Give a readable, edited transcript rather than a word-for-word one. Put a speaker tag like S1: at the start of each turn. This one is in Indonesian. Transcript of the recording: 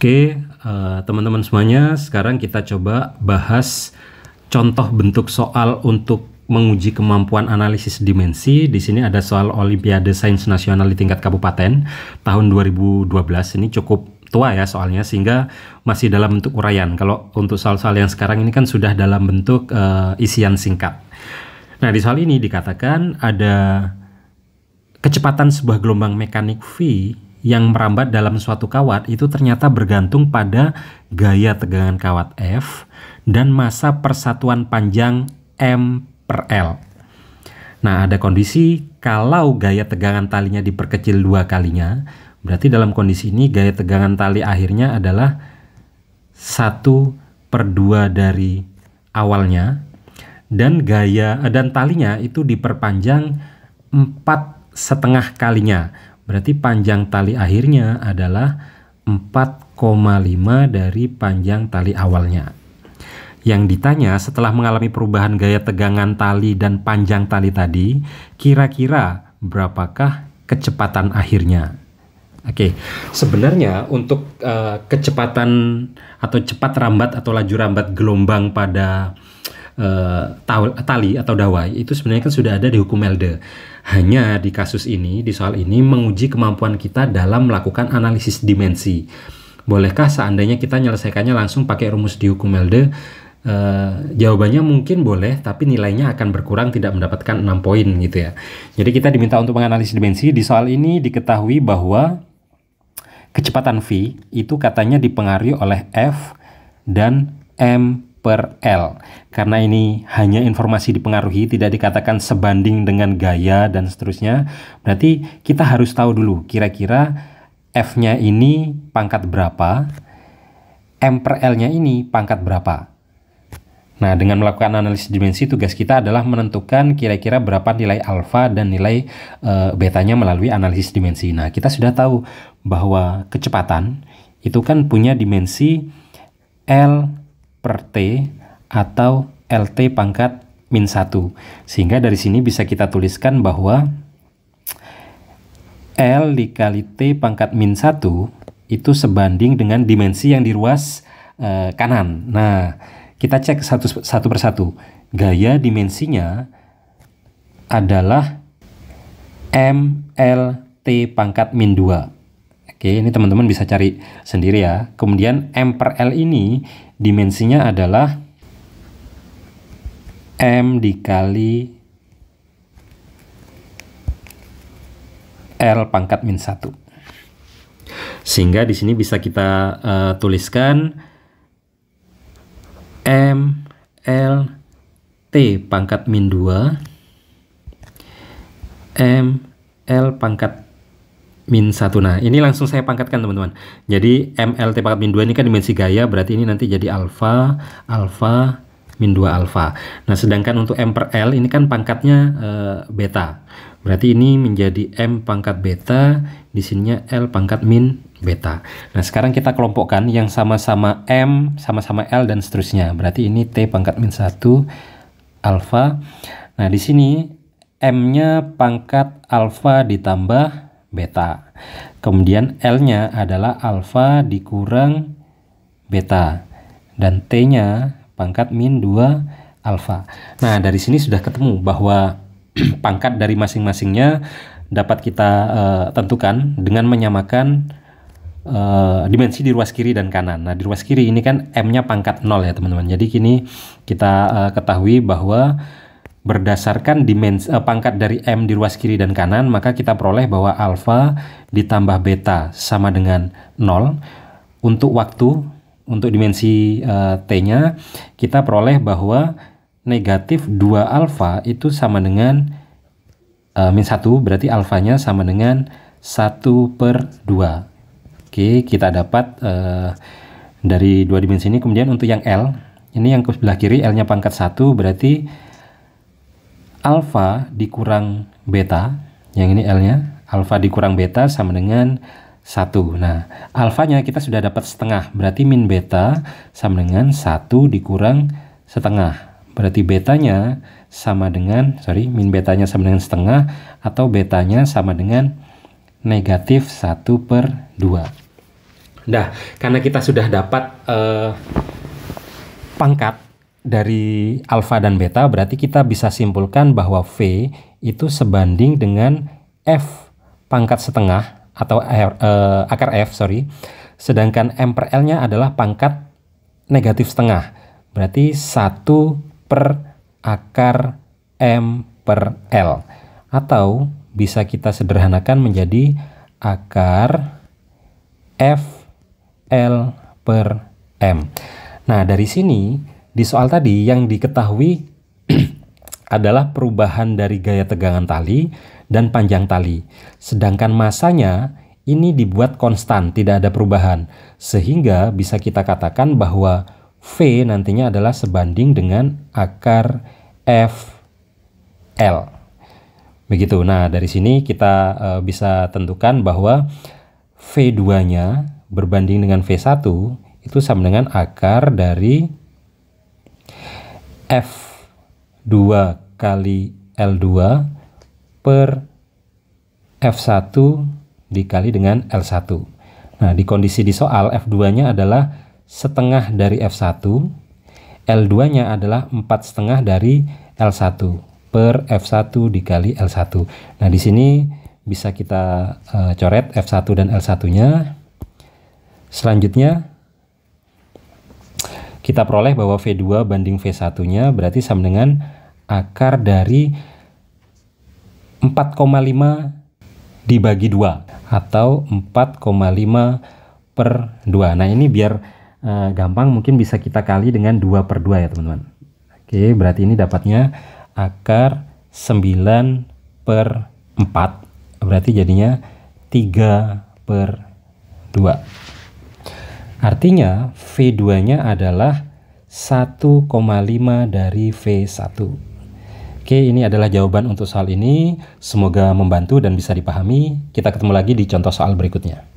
S1: Oke, teman-teman semuanya, sekarang kita coba bahas contoh bentuk soal untuk menguji kemampuan analisis dimensi. Di sini ada soal Olimpiade Sains Nasional di tingkat kabupaten tahun 2012. Ini cukup tua ya soalnya, sehingga masih dalam bentuk uraian. Kalau untuk soal-soal yang sekarang ini kan sudah dalam bentuk isian singkat. Nah, di soal ini dikatakan ada kecepatan sebuah gelombang mekanik V yang merambat dalam suatu kawat itu ternyata bergantung pada gaya tegangan kawat F dan massa persatuan panjang M per L. Nah, ada kondisi kalau gaya tegangan talinya diperkecil 2 kalinya, berarti dalam kondisi ini gaya tegangan tali akhirnya adalah 1/2 dari awalnya, dan talinya itu diperpanjang 4,5 kalinya. Berarti panjang tali akhirnya adalah 4,5 dari panjang tali awalnya. Yang ditanya, setelah mengalami perubahan gaya tegangan tali dan panjang tali tadi, kira-kira berapakah kecepatan akhirnya? Oke, sebenarnya untuk kecepatan atau cepat rambat atau laju rambat gelombang pada tali atau dawai itu sebenarnya kan sudah ada di hukum Elde. Hanya di kasus ini, di soal ini, menguji kemampuan kita dalam melakukan analisis dimensi. Bolehkah seandainya kita menyelesaikannya langsung pakai rumus di hukum Elde? Jawabannya mungkin boleh, tapi nilainya akan berkurang, tidak mendapatkan 6 poin gitu ya. Jadi kita diminta untuk menganalisis dimensi. Di soal ini diketahui bahwa kecepatan V itu katanya dipengaruhi oleh F dan M per L. Karena ini hanya informasi dipengaruhi, tidak dikatakan sebanding dengan gaya dan seterusnya, berarti kita harus tahu dulu kira-kira F-nya ini pangkat berapa, M per L-nya ini pangkat berapa. Nah, dengan melakukan analisis dimensi, tugas kita adalah menentukan kira-kira berapa nilai alfa dan nilai betanya melalui analisis dimensi. Nah, kita sudah tahu bahwa kecepatan itu kan punya dimensi L per T atau LT pangkat min 1. Sehingga dari sini bisa kita tuliskan bahwa L dikali T pangkat min 1 itu sebanding dengan dimensi yang di ruas kanan. Nah, kita cek satu persatu. Gaya dimensinya adalah MLT pangkat min 2. Oke, ini teman-teman bisa cari sendiri ya. Kemudian M per L ini dimensinya adalah M dikali L pangkat min 1. Sehingga di sini bisa kita tuliskan M L T pangkat min 2 M L pangkat min 1. Nah, ini langsung saya pangkatkan teman-teman. Jadi MLT pangkat min 2 ini kan dimensi gaya, berarti ini nanti jadi alfa, alfa, min 2 alfa. Nah, sedangkan untuk M per L ini kan pangkatnya beta. Berarti ini menjadi M pangkat beta, di sininya L pangkat min beta. Nah, sekarang kita kelompokkan yang sama-sama M, sama-sama L, dan seterusnya. Berarti ini T pangkat min 1 alfa. Nah, di sini M-nya pangkat alfa ditambah beta. Kemudian L-nya adalah alfa dikurang beta. Dan T-nya pangkat min 2 alfa. Nah, dari sini sudah ketemu bahwa pangkat dari masing-masingnya dapat kita tentukan dengan menyamakan dimensi di ruas kiri dan kanan. Nah, di ruas kiri ini kan M-nya pangkat 0 ya teman-teman. Jadi kini kita ketahui bahwa berdasarkan dimensi pangkat dari M di ruas kiri dan kanan, maka kita peroleh bahwa alfa ditambah beta sama dengan 0. Untuk waktu, untuk dimensi T-nya, kita peroleh bahwa negatif 2 alfa itu sama dengan min 1, berarti alfanya sama dengan 1/2. Oke, kita dapat dari 2 dimensi ini. Kemudian untuk yang L, ini yang ke sebelah kiri, L-nya pangkat 1, berarti alfa dikurang beta, yang ini L-nya, alfa dikurang beta sama dengan 1. Nah, alfanya kita sudah dapat setengah, berarti min beta sama dengan 1 dikurang setengah. Berarti betanya sama dengan, min betanya sama dengan setengah, atau betanya sama dengan negatif 1/2. Nah, karena kita sudah dapat pangkat dari alfa dan beta, berarti kita bisa simpulkan bahwa V itu sebanding dengan F pangkat setengah atau akar F, sedangkan M per L-nya adalah pangkat negatif setengah. Berarti 1 per akar M per L. Atau bisa kita sederhanakan menjadi akar F L per M. Nah, dari sini di soal tadi yang diketahui adalah perubahan dari gaya tegangan tali dan panjang tali. Sedangkan masanya ini dibuat konstan, tidak ada perubahan. Sehingga bisa kita katakan bahwa V nantinya adalah sebanding dengan akar F L. Begitu. Nah, dari sini kita bisa tentukan bahwa V2-nya berbanding dengan V1 itu sama dengan akar dari F2 kali L2 per F1 dikali dengan L1. Nah, di kondisi di soal F2-nya adalah setengah dari F1, L2-nya adalah 4/2 dari L1 per F1 dikali L1. Nah, di sini bisa kita coret F1 dan L1-nya. Selanjutnya kita peroleh bahwa V2 banding V1-nya berarti sama dengan akar dari 4,5 dibagi 2 atau 4,5 per 2. Nah, ini biar gampang mungkin bisa kita kali dengan 2 per 2 ya teman-teman. Oke, berarti ini dapatnya akar 9 per 4. Berarti jadinya 3 per 2. Artinya V2-nya adalah 1,5 dari V1. Oke, ini adalah jawaban untuk soal ini. Semoga membantu dan bisa dipahami. Kita ketemu lagi di contoh soal berikutnya.